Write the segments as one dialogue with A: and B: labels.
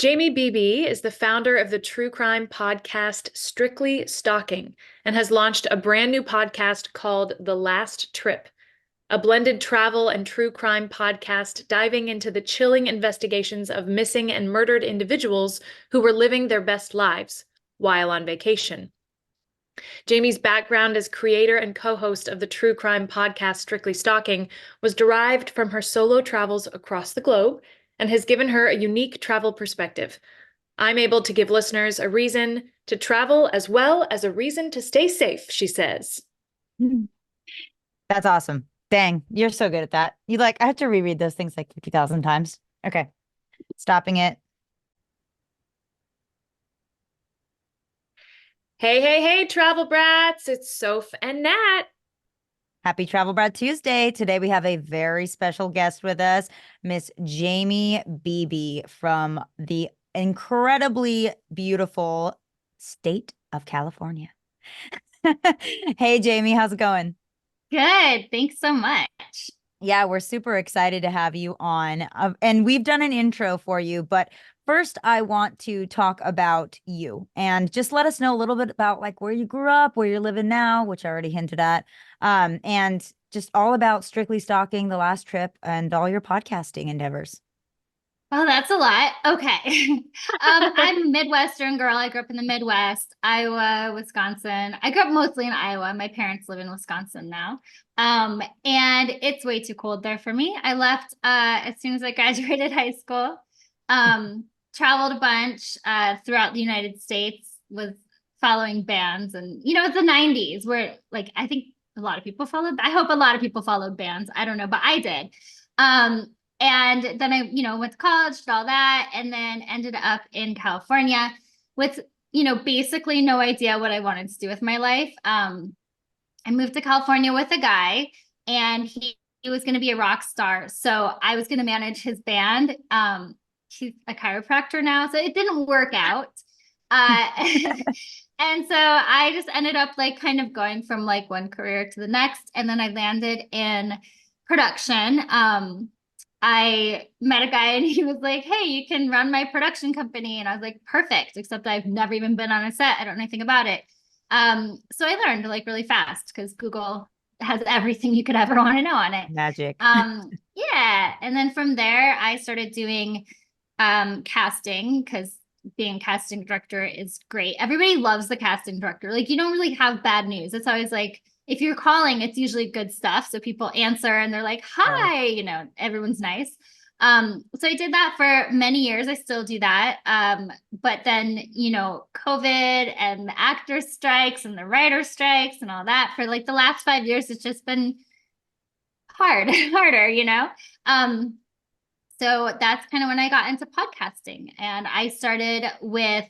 A: Jamie Beebe is the founder of the true crime podcast Strictly Stalking and has launched a brand new podcast called The Last Trip, a blended travel and true crime podcast diving into the chilling investigations of missing and murdered individuals who were living their best lives while on vacation. Jamie's background as creator and co-host of the true crime podcast Strictly Stalking was derived from her solo travels across the globe and has given her a unique travel perspective. I'm able to give listeners a reason to travel as well as a reason to stay safe, she says.
B: That's awesome. Dang, you're so good at that. I have to reread those things like 50,000 times. Okay, stopping it.
A: Hey, hey, hey, travel brats. It's Soph and Nat.
B: Happy Travel Brat Tuesday. Today we have a very special guest with us, Miss Jamie Beebe from the incredibly beautiful state of California. Hey, Jamie, how's it going?
C: Good. Thanks so much.
B: Yeah, we're super excited to have you on. And we've done an intro for you, but first I want to talk about you and just let us know a little bit about like where you grew up, where you're living now, which I already hinted at. And just all about Strictly Stalking, The Last Trip, and all your podcasting endeavors.
C: Well, that's a lot. Okay. I'm a Midwestern girl. I grew up in the Midwest, Iowa, Wisconsin. I grew up mostly in Iowa. My parents live in Wisconsin now. And it's way too cold there for me. I left as soon as I graduated high school. Traveled a bunch throughout the United States with following bands. And, it's the 90s where like I think a lot of people followed. I hope a lot of people followed bands. I don't know, but I did. And then I, went to college, did all that, and then ended up in California with, basically no idea what I wanted to do with my life. I moved to California with a guy, and he was going to be a rock star. So I was going to manage his band. He's a chiropractor now, so it didn't work out. And so I just ended up like kind of going from like one career to the next. And then I landed in production. I met a guy and he was like, "Hey, you can run my production company." And I was like, "Perfect," except I've never even been on a set. I don't know anything about it. So I learned like really fast because Google has everything you could ever want to know on it.
B: Magic.
C: Yeah. And then from there, I started doing casting because being casting director is great. Everybody loves the casting director. Like you don't really have bad news. It's always like, if you're calling, it's usually good stuff. So people answer and they're like, "Hi," everyone's nice. So I did that for many years. I still do that. But then, COVID and the actor strikes and the writer strikes and all that for like the last 5 years, it's just been harder. So that's kind of when I got into podcasting, and I started with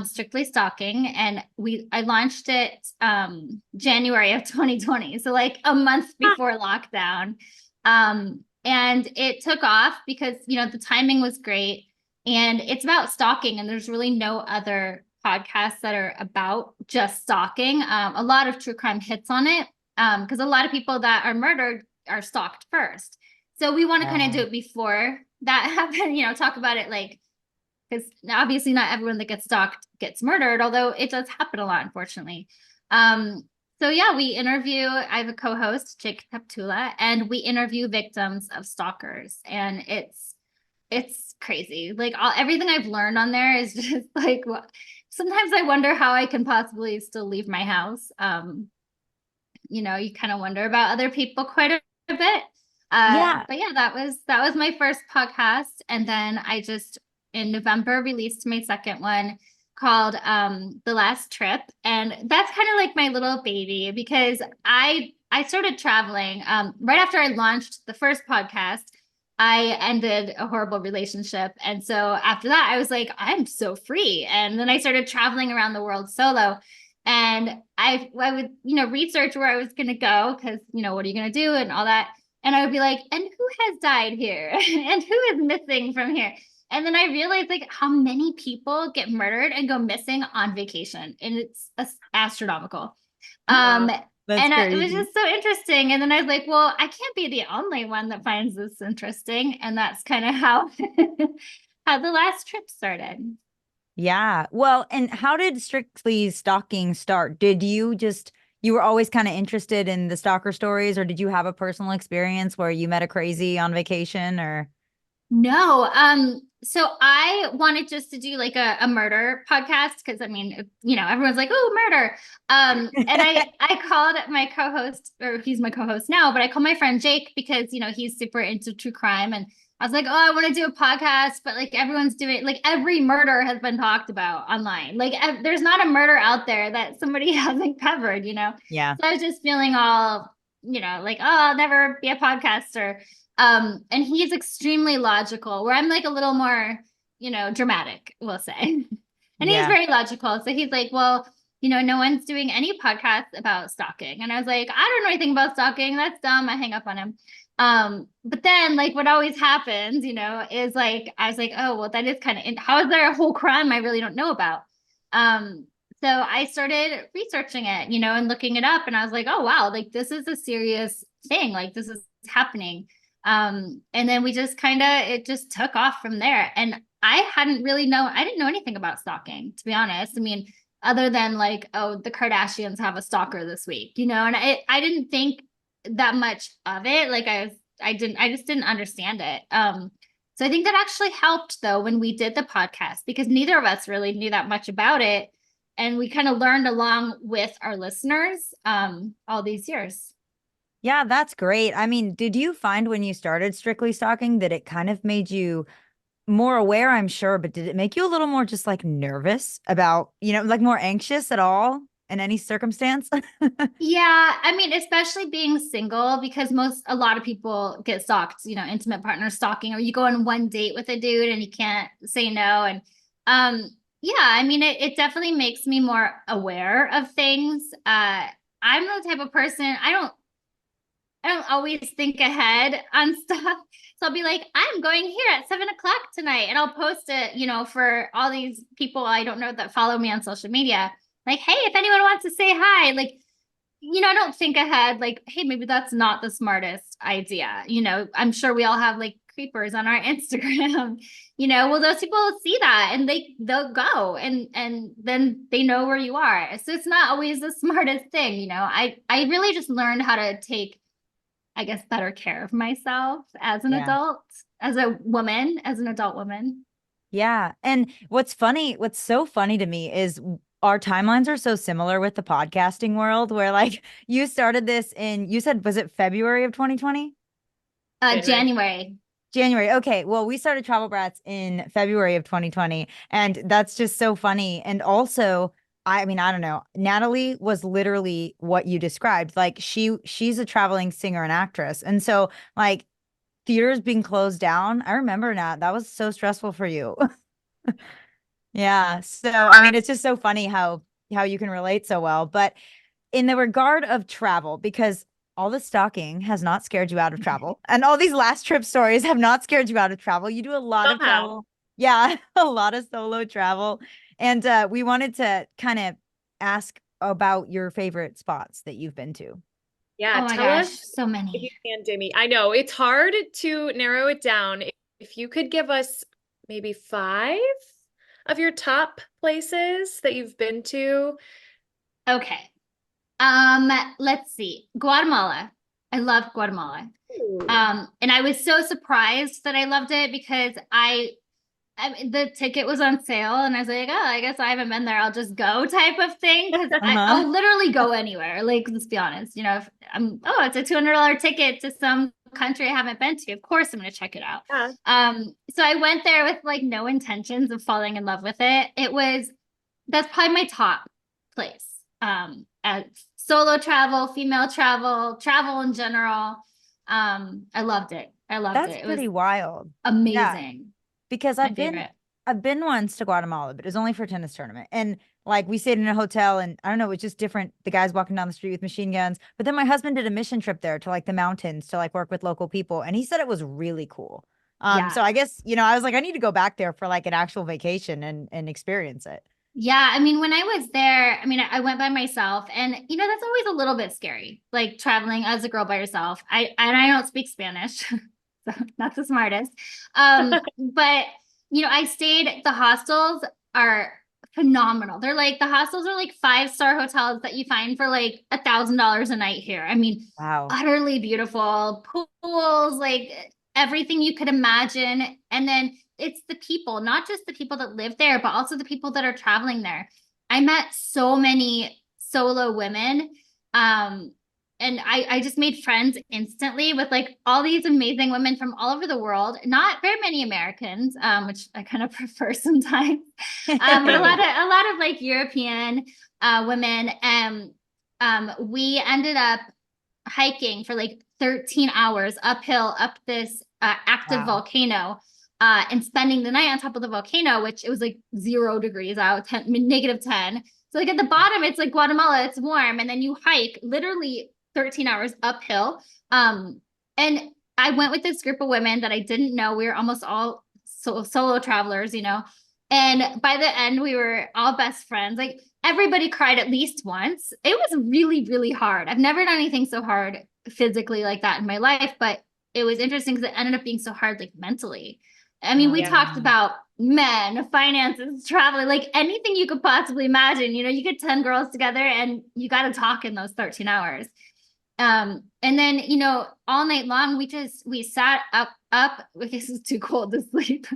C: Strictly Stalking, and I launched it January of 2020, so like a month before lockdown. And it took off because the timing was great, and it's about stalking, and there's really no other podcasts that are about just stalking. A lot of true crime hits on it because a lot of people that are murdered are stalked first. So we want to kind of do it before that happens, talk about it like, because obviously not everyone that gets stalked gets murdered, although it does happen a lot, unfortunately. So yeah, we interview, I have a co-host, Jake Taptula, and we interview victims of stalkers. And it's crazy. Like everything I've learned on there is just like, sometimes I wonder how I can possibly still leave my house. You kind of wonder about other people quite a bit.
B: Yeah.
C: But yeah, that was my first podcast. And then I just in November released my second one called The Last Trip. And that's kind of like my little baby because I started traveling right after I launched the first podcast. I ended a horrible relationship. And so after that, I was like, I'm so free. And then I started traveling around the world solo. And I would, research where I was going to go because, what are you going to do and all that. And I would be like, and who has died here? And who is missing from here? And then I realized like how many people get murdered and go missing on vacation. And it's astronomical.
B: Wow, that's
C: It was
B: crazy.
C: just so interesting. And then I was like, well, I can't be the only one that finds this interesting. And that's kind of how how the last trip started.
B: Yeah. Well, and how did Strictly Stalking start? Did you were always kind of interested in the stalker stories, or did you have a personal experience where you met a crazy on vacation or?
C: No, so I wanted just to do like a murder podcast because I mean, everyone's like, oh, murder. And I called my co-host, or he's my co-host now, but I called my friend Jake because he's super into true crime, and I was like, oh, I want to do a podcast, but like everyone's doing, like every murder has been talked about online. Like there's not a murder out there that somebody hasn't covered.
B: Yeah.
C: So I was just feeling all, like, oh, I'll never be a podcaster. And he's extremely logical, where I'm like a little more, dramatic, we'll say. And he's
B: Yeah.
C: very logical. So he's like, well, no one's doing any podcasts about stalking. And I was like, I don't know anything about stalking. That's dumb. I hang up on him. But then like what always happens, is like, I was like, oh, well, that is kind of, how is there a whole crime I really don't know about? So I started researching it, and looking it up, and I was like, oh, wow, like this is a serious thing. Like this is happening. And then we just it just took off from there. And I didn't know anything about stalking, to be honest. I mean, other than like, oh, the Kardashians have a stalker this week, and I didn't think that much of it. Like I just didn't understand it. So I think that actually helped though, when we did the podcast, because neither of us really knew that much about it. And we kind of learned along with our listeners, all these years.
B: Yeah, that's great. I mean, did you find when you started Strictly Stalking that it kind of made you more aware, I'm sure, but did it make you a little more just like nervous about, like more anxious at all in any circumstance?
C: Yeah, I mean, especially being single, because a lot of people get stalked, intimate partner stalking, or you go on one date with a dude and you can't say no. And yeah, I mean, it definitely makes me more aware of things. I'm the type of person, I don't always think ahead on stuff. So I'll be like, I'm going here at 7 o'clock tonight. And I'll post it, for all these people I don't know that follow me on social media. Like, hey, if anyone wants to say hi, like, I don't think ahead, like, hey, maybe that's not the smartest idea. I'm sure we all have like creepers on our Instagram. Well, those people see that and they'll go and then they know where you are. So it's not always the smartest thing. I really just learned how to take, I guess, better care of myself as an
B: Yeah.
C: adult, as an adult woman.
B: Yeah. And what's so funny to me is our timelines are so similar with the podcasting world where like you started this you said, was it February of 2020?
C: January.
B: January. Okay. Well, we started Travel Brats in February of 2020. And that's just so funny. And also, I mean, I don't know. Natalie was literally what you described. Like she's a traveling singer and actress. And so like theaters being closed down. I remember that was so stressful for you. Yeah. So I mean, it's just so funny how you can relate so well. But in the regard of travel, because all the stalking has not scared you out of travel, and all these last trip stories have not scared you out of travel. You do a lot of
A: Somehow.
B: travel. Yeah, a lot of solo travel. And we wanted to kind of ask about your favorite spots that you've been to.
A: Yeah,
C: Oh my
A: tell
C: gosh,
A: us
C: so
A: if you
C: many.
A: can, Jamie. I know it's hard to narrow it down. If you could give us maybe 5 of your top places that you've been to.
C: Okay. Let's see. Guatemala. I love Guatemala.
A: Ooh.
C: And I was so surprised that I loved it because I mean, the ticket was on sale, and I was like, oh, I guess I haven't been there. I'll just go type of thing, because
B: Uh-huh.
C: I'll literally go anywhere. Like, let's be honest, if it's a $200 ticket to some country I haven't been to. Of course, I'm going to check it out.
A: Yeah.
C: So I went there with like no intentions of falling in love with it. That's probably my top place. As solo travel, female travel in general. I loved it. I loved
B: That's
C: it. It was
B: pretty wild. Yeah.
C: amazing.
B: Because
C: My favorite.
B: I've been once to Guatemala, but it was only for a tennis tournament. And like we stayed in a hotel and I don't know, it was just different. The guys walking down the street with machine guns. But then my husband did a mission trip there to like the mountains to like work with local people. And he said it was really cool.
C: Yeah.
B: So I guess, I was like, I need to go back there for like an actual vacation and experience it.
C: Yeah, I mean, when I was there, I mean, I went by myself, and that's always a little bit scary, like traveling as a girl by yourself. I don't speak Spanish, so not the smartest. But I stayed, the hostels are phenomenal. The hostels are like 5-star hotels that you find for like $1,000 a night here. I mean,
B: Wow.
C: utterly beautiful pools, like everything you could imagine. And then it's the people, not just the people that live there, but also the people that are traveling there. I met so many solo women. Um, and I just made friends instantly with like all these amazing women from all over the world. Not very many Americans, which I kind of prefer sometimes, but a lot of like European women. And we ended up hiking for like 13 hours uphill up this active
B: Wow.
C: volcano. And spending the night on top of the volcano, which it was like 0 degrees out, -10. So like at the bottom, it's like Guatemala, it's warm, and then you hike literally 13 hours uphill. And I went with this group of women that I didn't know. We were almost all solo travelers, And by the end, we were all best friends. Like everybody cried at least once. It was really, really hard. I've never done anything so hard physically like that in my life, but it was interesting because it ended up being so hard, like mentally. I mean, we
B: Oh,
C: talked about men, finances, traveling, like anything you could possibly imagine. You get 10 girls together and you got to talk in those 13 hours. And then, all night long, we sat up, because it's too cold to sleep,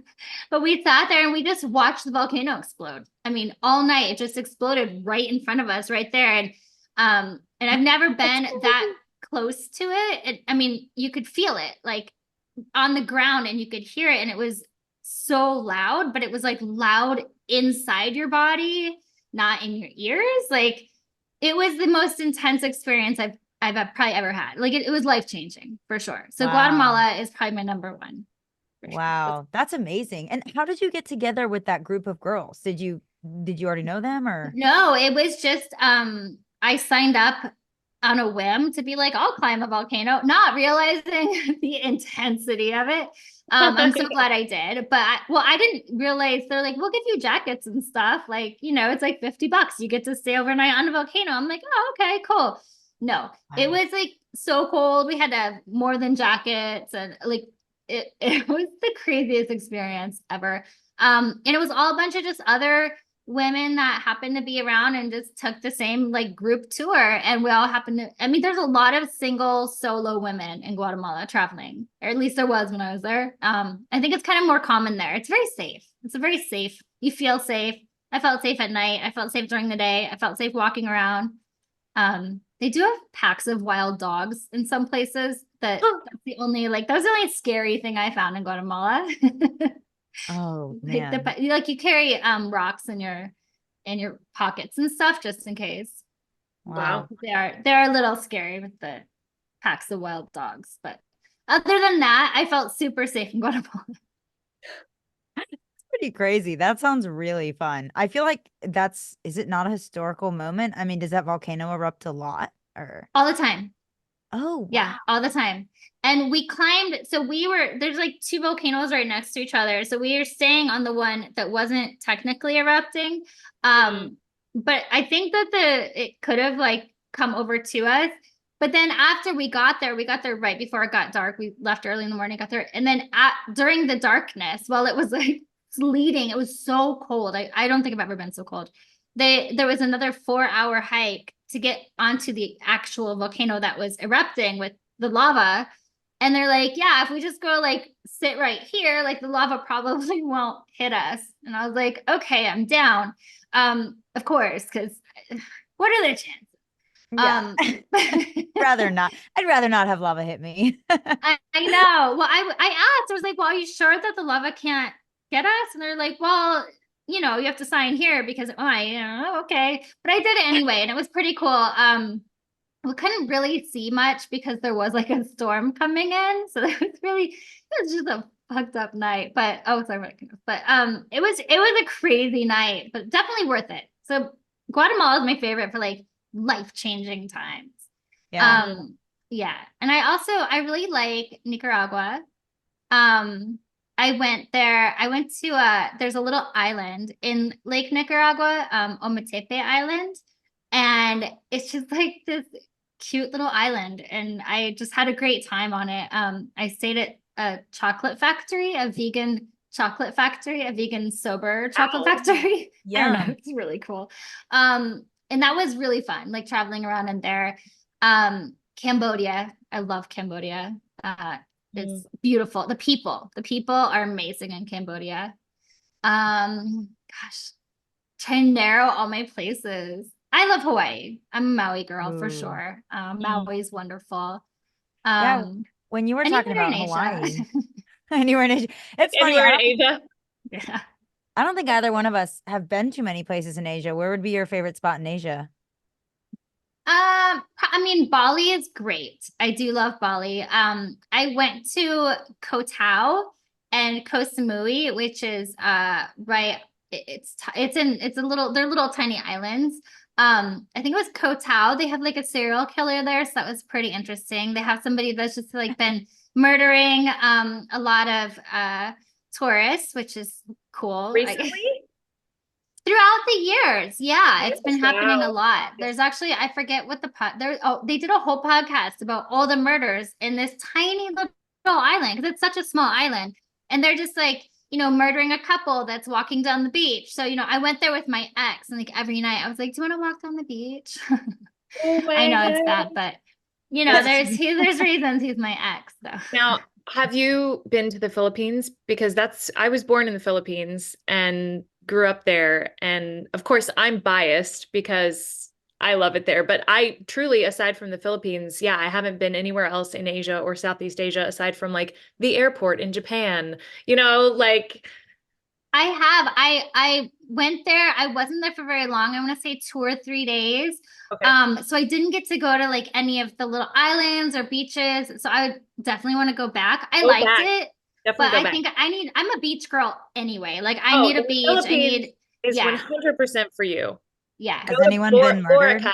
C: but we sat there and we just watched the volcano explode. I mean, all night it just exploded right in front of us, right there. And I've never been that close to it. I mean, you could feel it like on the ground and you could hear it. And it was so loud, but it was like loud inside your body, not in your ears. Like it was the most intense experience I've probably ever had. Like it was life changing for sure. So
B: wow.
C: Guatemala is probably my number one. For sure.
B: Wow. That's amazing. And how did you get together with that group of girls? Did you already know them or?
C: No, it was just I signed up on a whim to be like, I'll climb a volcano, not realizing the intensity of it. I'm so glad I did. But I didn't realize they're like, we'll give you jackets and stuff. Like, it's like $50. You get to stay overnight on a volcano. I'm like, oh, okay, cool. No, it
B: Wow.
C: was like so cold. We had to have more than jackets and like it was the craziest experience ever. And it was all a bunch of just other women that happened to be around and just took the same like group tour. And we all happened to, I mean, there's a lot of single solo women in Guatemala traveling, or at least there was when I was there. I think it's kind of more common there. It's very safe. It's a very safe, you feel safe. I felt safe at night. I felt safe during the day. I felt safe walking around. They do have packs of wild dogs in some places. That's the only scary thing I found in Guatemala.
B: Oh
C: Like
B: man.
C: you carry rocks in your pockets and stuff just in case.
A: Wow.
B: Wow.
C: They're a little scary with the packs of wild dogs, but other than that, I felt super safe in Guatemala
B: Pretty crazy. That sounds really fun. I feel like is it not a historical moment? I mean, does that volcano erupt a lot or?
C: all the time.
B: Oh,
C: Yeah,
B: wow.
C: all the time. And we climbed, so there's like two volcanoes right next to each other. So we were staying on the one that wasn't technically erupting.
A: Mm.
C: But I think that it could have like come over to us. But then after we got there right before it got dark. We left early in the morning, got there. And then during the darkness, while it was like sleeting, it was so cold. I don't think I've ever been so cold. There was another 4-hour hike to get onto the actual volcano that was erupting with the lava. And they're like, yeah, if we just go like sit right here, like the lava probably won't hit us. And I was like, okay, I'm down. Of course, because what are the chances?
B: Yeah.
C: Um,
B: Rather not. I'd rather not have lava hit me.
C: I know. Well, I asked, I was like, well, are you sure that the lava can't get us? And they're like, well, you have to sign here because okay. But I did it anyway, and it was pretty cool. We couldn't really see much because there was like a storm coming in. So it was just a fucked up night. But sorry, but it was a crazy night, but definitely worth it. So Guatemala is my favorite for like life-changing times.
B: Yeah.
C: Um, yeah. And I really like Nicaragua. Um, I went there. I went to there's a little island in Lake Nicaragua, Ometepe Island. And it's just like this cute little island. And I just had a great time on it. I stayed at a chocolate factory, a vegan chocolate factory, a vegan sober chocolate
A: Wow.
C: factory. I don't know.
B: Yum.
C: It's really cool. And that was really fun, like traveling around in there. Cambodia. I love Cambodia. It's beautiful. The people are amazing in Cambodia. Gosh, trying to narrow all my places. I love Hawaii. I'm a Maui girl for
B: Ooh.
C: sure.
B: Mm.
C: Maui's wonderful.
B: Yeah. When you were talking
C: Anywhere in
B: about
C: Asia.
B: Hawaii, anywhere in Asia, it's funny.
A: Anywhere in Asia.
C: Yeah.
B: I don't think either one of us have been to many places in Asia. Where would be your favorite spot in Asia?
C: I mean, Bali is great. I do love Bali. I went to Koh Tao and Koh Samui, which is right. It's a little, they're little tiny islands. I think it was Koh Tao. They have like a serial killer there, so that was pretty interesting. They have somebody that's just like been murdering a lot of tourists, which is cool.
A: Recently?
C: Throughout the years, yeah, it's been happening a
A: Wow.
C: lot. There's actually, I forget what they did a whole podcast about all the murders in this tiny little island because it's such a small island, and they're just like, murdering a couple that's walking down the beach. So, I went there with my ex, and like every night I was like, "Do you want to walk down the beach?"
A: Oh
C: I
A: my
C: know it's
A: God.
C: bad, but
A: That's
C: there's reasons he's my ex, though.
A: Now, have you been to the Philippines? Because I was born in the Philippines and grew up there. And of course, I'm biased because I love it there. But I truly, aside from the Philippines, yeah, I haven't been anywhere else in Asia or Southeast Asia aside from like the airport in Japan. Like,
C: I have. I went there. I wasn't there for very long. I want to say 2 or 3 days.
A: okay,
C: So I didn't get to go to like any of the little islands or beaches. So I would definitely want to go back. I
A: go
C: liked
A: back.
C: it,
A: Definitely
C: but
A: go
C: I
A: back.
C: think I'm a beach girl anyway. Like I
A: Oh,
C: need a
A: the
C: beach. I
A: Philippines
C: need,
A: is
C: yeah,
A: 100% for you.
C: yeah.
A: Go
B: Has
A: to
B: anyone been murdered?
A: Boracay.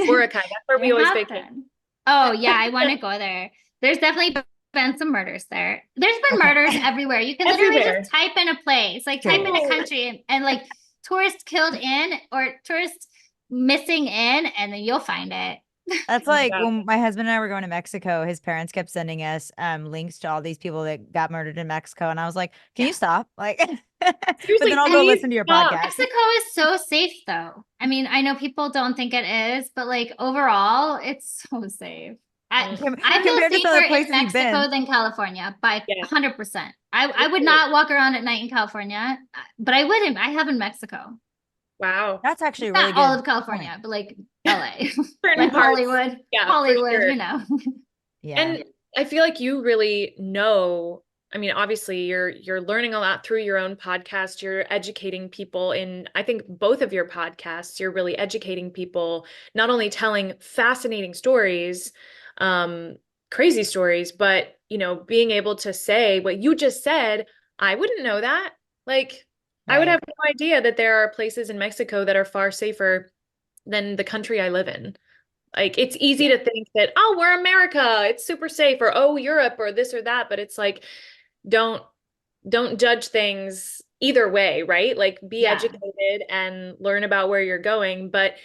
A: Boracay. That's where
C: They
A: we always
C: have
A: vacation.
C: been. Oh yeah, I want to go there. There's definitely been some murders there. There's been
B: Okay.
C: murders everywhere. You can literally
A: Everywhere.
C: just type in a place, like type in a
A: Oh,
C: country and like tourists killed in or tourists missing in, and then you'll find it.
B: That's
A: oh my
B: like
A: God.
B: when my husband and I were going to Mexico, his parents kept sending us links to all these people that got murdered in Mexico. And I was like, can
C: Yeah.
B: you stop? Like, but then
A: Seriously,
B: I'll go
A: please
B: listen to your
A: stop.
B: podcast.
C: Mexico is so safe though. I mean, I know people don't think it is, but like overall, it's so safe.
A: Mm,
C: I feel
B: Compared to some
C: safer
B: of the
C: in
B: places you've
C: Mexico
B: been.
C: than California by
A: yeah,
C: 100%. I
A: me
C: would
A: too.
C: not walk around at night in California, but I would I have in Mexico.
A: Wow.
B: That's actually a really
C: Not all
B: good
C: of
B: point.
C: California, but like LA,
A: Certain
C: like
A: parts.
C: Hollywood,
A: Yeah, for
C: Hollywood,
A: sure.
B: Yeah.
A: And I feel like you really know, I mean, obviously you're learning a lot through your own podcast. You're educating people in, I think both of your podcasts, you're really educating people, not only telling fascinating stories, um, crazy stories, but being able to say what you just said, I wouldn't know that. Like, I would
B: Right.
A: have no idea that there are places in Mexico that are far safer than the country I live in. Like it's easy
C: Yeah,
A: to think that, oh, we're America, it's super safe, or oh, Europe, or this or that, but it's like, don't don't judge things either way, right? Like be
C: yeah,
A: educated and learn about where you're going. But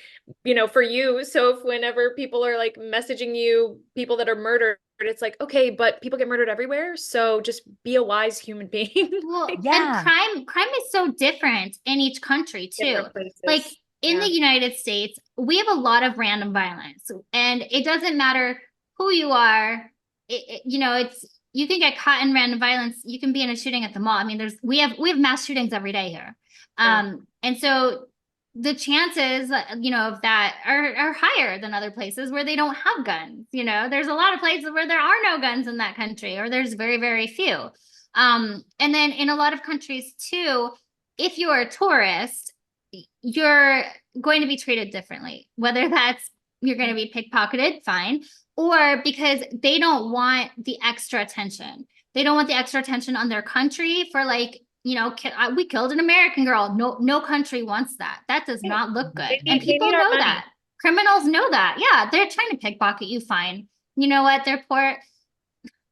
A: for you, so if whenever people are like messaging you, people that are murdered, it's like, okay, but people get murdered everywhere. So just be a wise human being.
C: well,
A: Like,
C: and
B: Yeah.
C: crime is so different in each country too.
A: different
C: Like
A: places.
C: in
A: Yeah.
C: the United States, we have a lot of random violence, and it doesn't matter who you are. It's you can get caught in random violence. You can be in a shooting at the mall. I mean, we have mass shootings every day here,
A: Yeah.
C: and so the chances, of that are higher than other places where they don't have guns. There's a lot of places where there are no guns in that country, or there's very, very few. And then in a lot of countries too, if you're a tourist, you're going to be treated differently, whether that's you're going to be pickpocketed, fine, or because they don't want the extra attention. They don't want the extra attention on their country for like, we killed an American girl. No country wants that. That does
A: Yeah.
C: not look good.
A: They
C: And
A: they
C: people
A: need our
C: know
A: money.
C: that. Criminals know that. Yeah, they're trying to pickpocket you, fine. You know what? They're poor.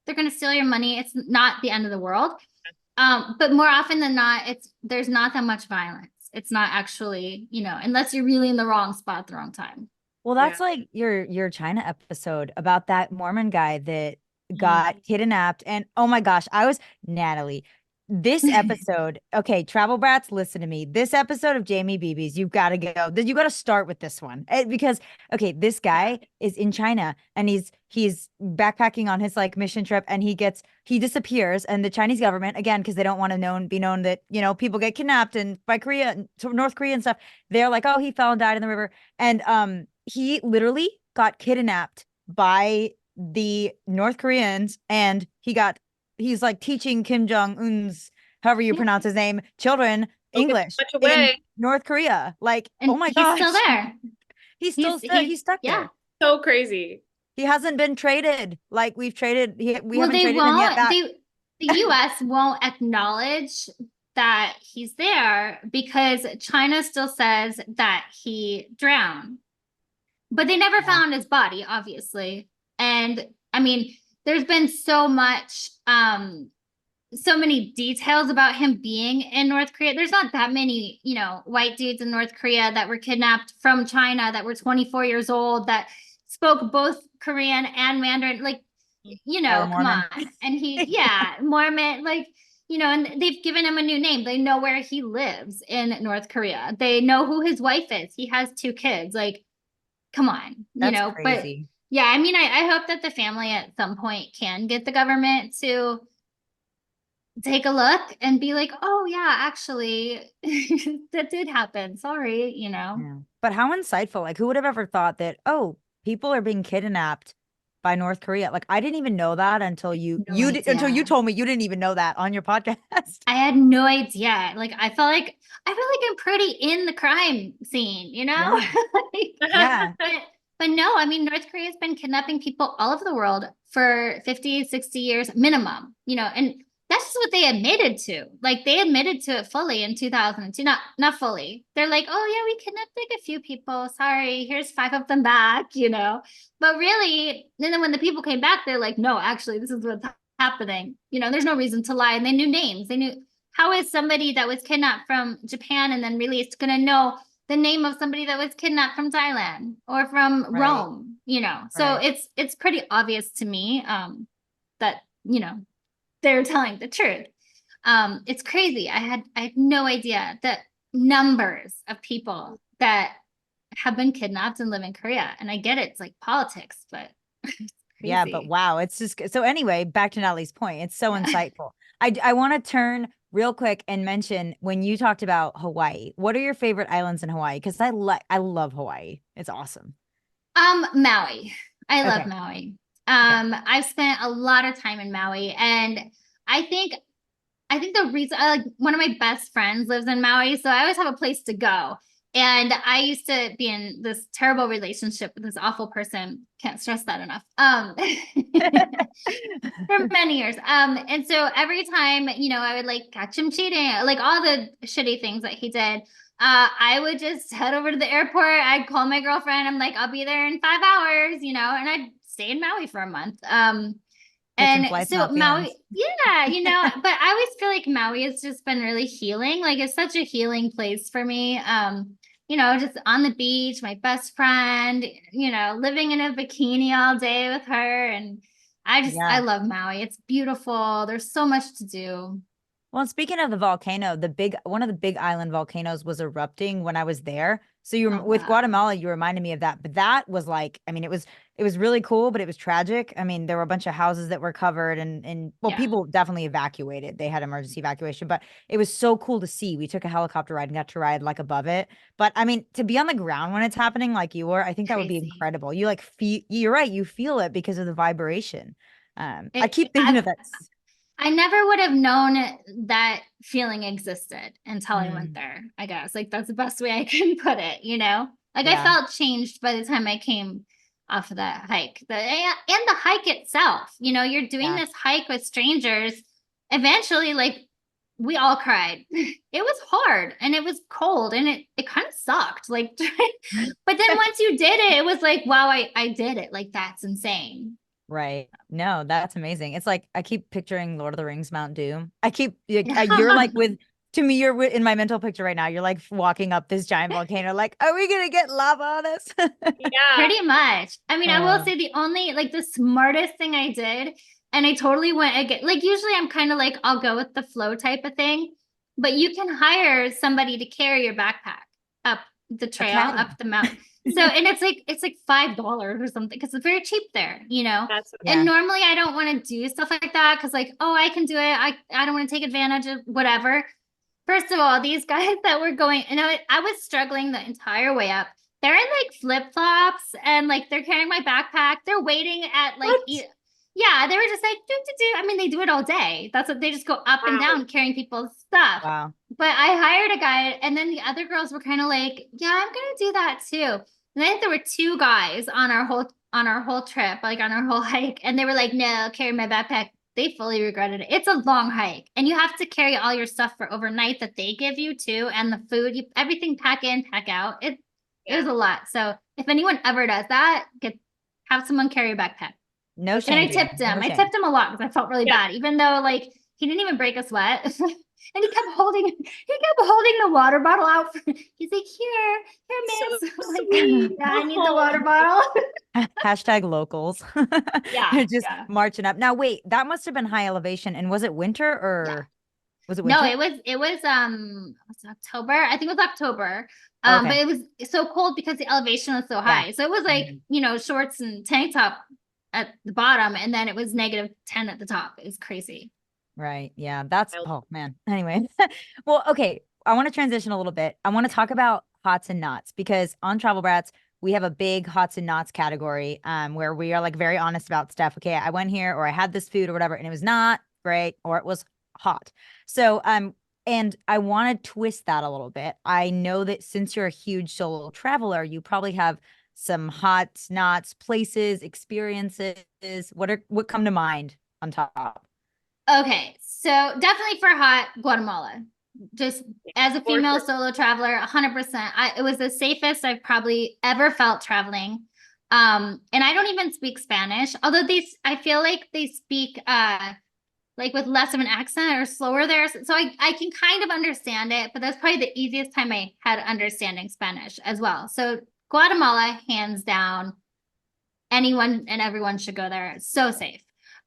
C: They're going to steal your money. It's not the end of the world. But more often than not, there's not that much violence. It's not actually, unless you're really in the wrong spot at the wrong time.
B: Well,
A: Yeah.
B: that's like your China episode about that Mormon guy that
A: Mhm.
B: got kidnapped. And oh my gosh, Natalie, this episode, okay, Travel Brats, listen to me. This episode of Jamie Beebe's, you've got to go. You got to start with this one because, okay, this guy is in China and he's backpacking on his like mission trip, and he disappears, and the Chinese government, again, because they don't want to be known that people get kidnapped and by Korea, North Korea and stuff. They're like, oh, he fell and died in the river, and he literally got kidnapped by the North Koreans, and he's like teaching Kim Jong-un's, however you pronounce his name, children English in North Korea. Like,
C: and
B: oh my
C: he's
B: gosh.
C: still there.
B: He's still there. He's stuck there.
A: So crazy.
B: He hasn't been traded. Like we haven't traded him yet back.
C: The US won't acknowledge that he's there because China still says that he drowned. But they never found his body, obviously. And I mean, there's been so many details about him being in North Korea. There's not that many, white dudes in North Korea that were kidnapped from China that were 24 years old that spoke both Korean and Mandarin. Like, come on. And Mormon, like, and they've given him a new name. They know where he lives in North Korea. They know who his wife is. He has 2 kids. Like, come on,
B: That's crazy.
C: But yeah, I mean, I hope that the family at some point can get the government to take a look and be like, oh yeah, actually that did happen. Sorry,
B: Yeah. But how insightful. Like, who would have ever thought that, oh, people are being kidnapped by North Korea? Like, I didn't even know that until until you told me. You didn't even know that on your podcast.
C: I had no idea. Like, I feel like I'm pretty in the crime scene,
B: Yeah. Yeah.
C: But no, I mean, North Korea has been kidnapping people all over the world for 50, 60 years minimum, and that's just what they admitted to. Like, they admitted to it fully in 2002. Not fully. They're like, oh yeah, we kidnapped like a few people. Sorry, here's 5 of them back, But really, and then when the people came back, they're like, no, actually, this is what's happening. There's no reason to lie. And they knew names. They knew, how is somebody that was kidnapped from Japan and then released going to know the name of somebody that was kidnapped from Thailand or from Rome, So it's pretty obvious to me that, they're telling the truth. It's crazy. I had no idea the numbers of people that have been kidnapped and live in Korea. And I get it. It's like politics, but it's crazy.
B: Yeah, but wow. It's just, so anyway, back to Natalie's point. It's so insightful. I want to turn real quick and mention, when you talked about Hawaii, what are your favorite islands in Hawaii? Because I love Hawaii. It's awesome.
C: Maui. I love Maui. I've spent a lot of time in Maui, and I think the reason, one of my best friends lives in Maui, so I always have a place to go. And I used to be in this terrible relationship with this awful person. Can't stress that enough. For many years. And so every time, I would like catch him cheating, like all the shitty things that he did. I would just head over to the airport. I'd call my girlfriend. I'm like, I'll be there in 5 hours, and I'd stay in Maui for a month. And so Maui, but I always feel like Maui has just been really healing. Like, it's such a healing place for me. Just on the beach, my best friend, living in a bikini all day with her. And I love Maui. It's beautiful. There's so much to do.
B: Well, speaking of the volcano, one of the big island volcanoes was erupting when I was there. So with Guatemala, you reminded me of that. But that was like, I mean, it was really cool, but it was tragic. I mean, there were a bunch of houses that were covered and people definitely evacuated. They had emergency evacuation, but it was so cool to see. We took a helicopter ride and got to ride like above it. But I mean, to be on the ground when it's happening like you were, I think that would be incredible. You like you're right. You feel it because of the vibration. I keep thinking of that.
C: I never would have known that feeling existed until I went there, I guess. Like, that's the best way I can put it, I felt changed by the time I came off of that hike. And the hike itself, you're doing this hike with strangers. Eventually, like, we all cried. It was hard and it was cold and it kind of sucked. Like, but then once you did it, it was like, wow, I did it. Like, that's insane.
B: Right. No, that's amazing. It's like, I keep picturing Lord of the Rings, Mount Doom. You're like to me, you're in my mental picture right now. You're like walking up this giant volcano. Like, are we going to get lava on us?
C: Yeah, pretty much. I mean, I will say the smartest thing I did And I totally went again. Like usually I'm kind of like, I'll go with the flow type of thing, but you can hire somebody to carry your backpack up the
B: A
C: trail,
B: caddy.
C: up the mountain. So, and it's like $5 or something because it's very cheap there, you know?
A: That's
C: And
B: Yeah.
C: normally I don't want to do stuff like that because like, oh, I can do it. I don't want to take advantage of whatever. First of all, these guys that were going, and I was struggling the entire way up. They're in like flip-flops and like they're carrying my backpack. They're waiting at like,
A: what?
C: yeah, they were just like, do, do, do. I mean, they do it all day. That's what they just go up and
A: Wow.
C: down carrying people's stuff.
B: Wow.
C: But I hired a guy, and then the other girls were kind of like, yeah, I'm gonna do that too. And then there were two guys on our whole trip, like on our whole hike, and they were like, no, carry my backpack. They fully regretted it. It's a long hike, and you have to carry all your stuff for overnight that they give you too, and the food, everything pack in, pack out. It was a lot. So if anyone ever does that, have someone carry a backpack.
B: No
C: And
B: shame.
C: I tipped him.
B: No
C: I
B: shame.
C: tipped him a lot because I felt really
A: Yeah.
C: bad, even though like he didn't even break a sweat. And he kept holding the water bottle out. He's like, here, miss.
A: So
C: I'm like,
A: sweet.
C: yeah, I need the water bottle.
B: Hashtag locals.
C: Yeah,
B: They're just
C: yeah.
B: marching up. Now, wait, that must have been high elevation. And was it winter
C: Yeah.
B: or was it
C: No,
B: winter?
C: it was October. I think it was October.
B: Okay.
C: But it was so cold because the elevation was so high. So it was like, shorts and tank top at the bottom, and then it was -10 at the top. It was crazy.
B: Right. Yeah. That's,
A: Wild.
B: oh man. Anyway. Well, okay. I want to transition a little bit. I want to talk about hots and knots because on Travel Brats, we have a big hots and knots category where we are like very honest about stuff. Okay, I went here or I had this food or whatever, and it was not great or it was hot. So and I want to twist that a little bit. I know that since you're a huge solo traveler, you probably have some hot knots, places, experiences. What come to mind on top?
C: Okay, so definitely for hot Guatemala. Just as a female solo traveler, 100%. It was the safest I've probably ever felt traveling. And I don't even speak Spanish, although I feel like they speak like with less of an accent or slower there. So I can kind of understand it, but that's probably the easiest time I had understanding Spanish as well. So Guatemala, hands down, anyone and everyone should go there. It's so safe.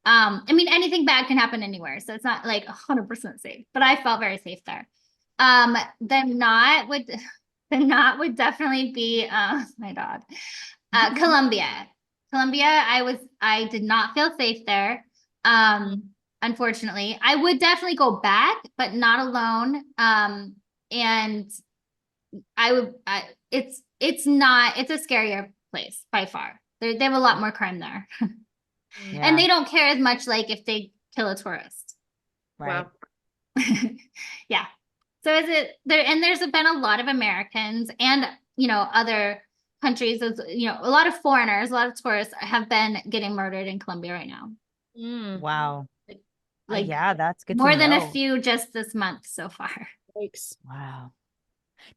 C: I mean, anything bad can happen anywhere, so it's not like 100% safe, but I felt very safe there. The knot would definitely be my dog. Colombia. I did not feel safe there. Unfortunately. I would definitely go back, but not alone. And it's a scarier place by far. They have a lot more crime there.
B: Yeah.
C: And they don't care as much like if they kill a tourist.
B: Right.
A: Wow.
C: Yeah. So is it there? And there's been a lot of Americans and, other countries, a lot of foreigners, a lot of tourists have been getting murdered in Colombia right now.
B: Wow.
C: Like
B: yeah, that's good
C: more
B: to
C: than
B: know.
C: a few just this month so far.
A: Thanks.
B: Wow.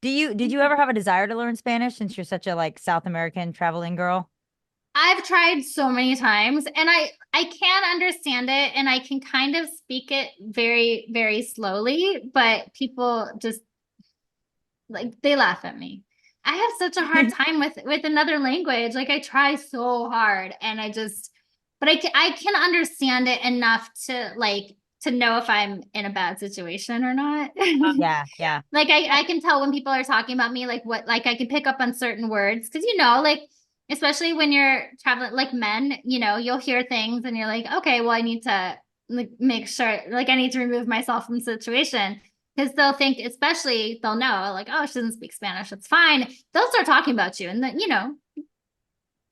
B: Did you ever have a desire to learn Spanish since you're such a like South American traveling girl?
C: I've tried so many times and I can understand it and I can kind of speak it very, very slowly, but people just like they laugh at me. I have such a hard time with another language. Like I try so hard and but I can understand it enough to know if I'm in a bad situation or not.
B: Yeah.
C: Like I can tell when people are talking about me, like I can pick up on certain words because like especially when you're traveling, like men, you'll hear things and you're like, okay, well, I need to like make sure, like I need to remove myself from the situation because they'll think, especially they'll know, like, oh, she doesn't speak Spanish, it's fine. They'll start talking about you, and then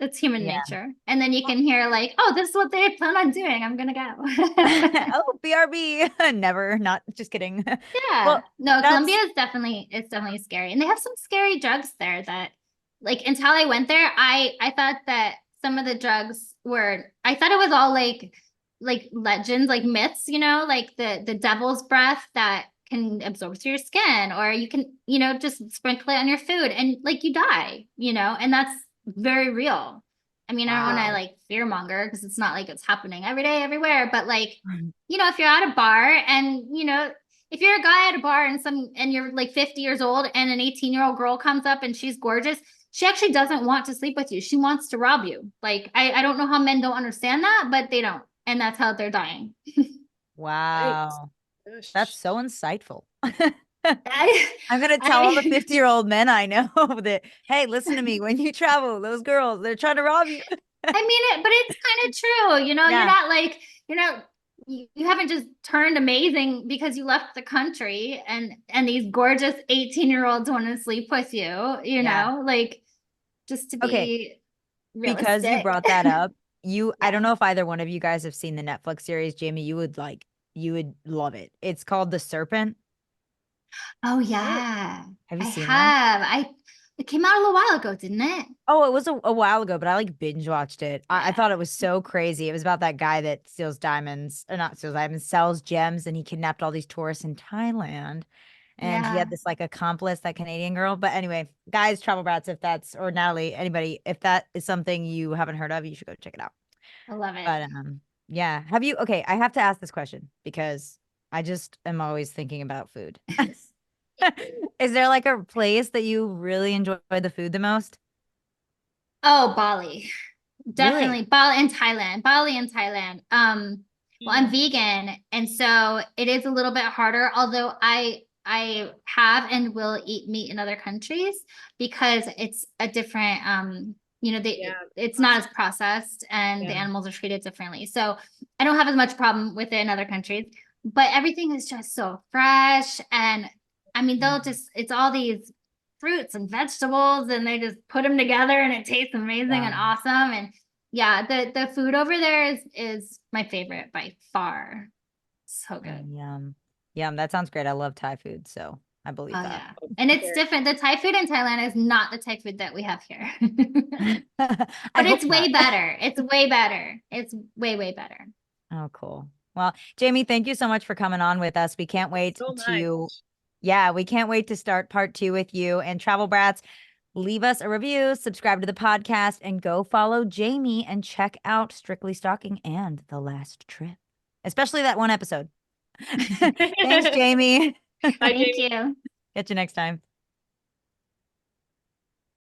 C: it's human nature. And then you can hear like, oh, this is what they plan on doing. I'm gonna go.
B: Oh, BRB. Never, not just kidding.
C: Yeah.
B: Well,
C: no, Colombia is definitely scary. And they have some scary drugs there that like until I went there, I thought that some of the drugs I thought it was all like legends, like myths, like the devil's breath that can absorb through your skin, or you can, just sprinkle it on your food and like you die, and that's very real. I mean, I don't want to like fear monger because it's not like it's happening every day, everywhere, but like, if you're at a bar and, if you're a guy at a bar and you're like 50 years old and an 18-year-old girl comes up and she's gorgeous, she actually doesn't want to sleep with you. She wants to rob you. Like, I don't know how men don't understand that, but they don't. and that's how they're dying.
B: Wow.
A: Gosh.
B: That's so insightful.
C: I,
B: I'm gonna tell all the
C: I
B: 50-year-old men I know that, hey, listen to me. When you travel, those girls, they're trying to rob you.
C: I mean it, but it's kind of true. You know, you're
B: Yeah.
C: not like, you're not, you haven't just turned amazing because you left the country and these gorgeous 18-year-olds want to sleep with you, you
B: Yeah.
C: know, like just to
B: Okay.
C: be
B: Because you
C: realistic.
B: brought that up, I
C: Yeah.
B: don't know if either one of you guys have seen the Netflix series. Jamie, you would love it. It's called The Serpent.
C: Oh
A: Oh,
C: yeah.
B: Have you
C: I
B: seen that?
C: have. It came out a little while ago, didn't it?
B: Oh, it was a while ago, but I like binge watched it. I
C: Yeah.
B: thought it was so crazy. It was about that guy that steals diamonds, or not steals diamonds, sells gems, and he kidnapped all these tourists in Thailand. And he had
C: Yeah.
B: this like accomplice, that Canadian girl. But anyway, guys, Travel Brats, if that's, or Natalie, anybody, if that is something you haven't heard of, you should go check it out.
C: I love it.
B: But yeah. Have you, okay, I have to ask this question because I just am always thinking about food. Is there like a place that you really enjoy the food the most?
C: Oh, Bali.
B: Really?
C: Definitely Bali and Thailand. Bali and Thailand. Well, I'm
A: mm,
C: vegan, and so it is a little bit harder, although I have and will eat meat in other countries because it's a different
A: yeah.
C: it's not as processed and the
A: Yeah.
C: animals are treated differently. So I don't have as much problem with it in other countries, but everything is just so fresh. And I mean, they'll
B: Mm,
C: just, it's all these fruits and vegetables and they just put them together and it tastes amazing and
B: yeah.
C: awesome. And yeah, the food over there is my favorite by far. So good.
B: Yum. Yum. That sounds great. I love Thai food, so I believe
C: Oh
B: that.
C: yeah.
A: Oh,
C: And it's
A: sure.
C: different. The Thai food in Thailand is not the Thai food that we have here.
B: I
C: But
B: hope
C: it's
B: not.
C: way better. It's way better. It's way, way better.
B: Oh, cool. Well, Jamie, thank you so much for coming on with us. We can't wait
A: So
B: to,
A: much.
B: yeah, we can't wait to start part 2 with you. And Travel Brats, leave us a review, subscribe to the podcast, and go follow Jamie and check out Strictly Stalking and The Last Trip, especially that one episode. Thanks, Jamie.
A: Bye,
C: Thank
A: Jamie.
C: you.
B: Catch you next time.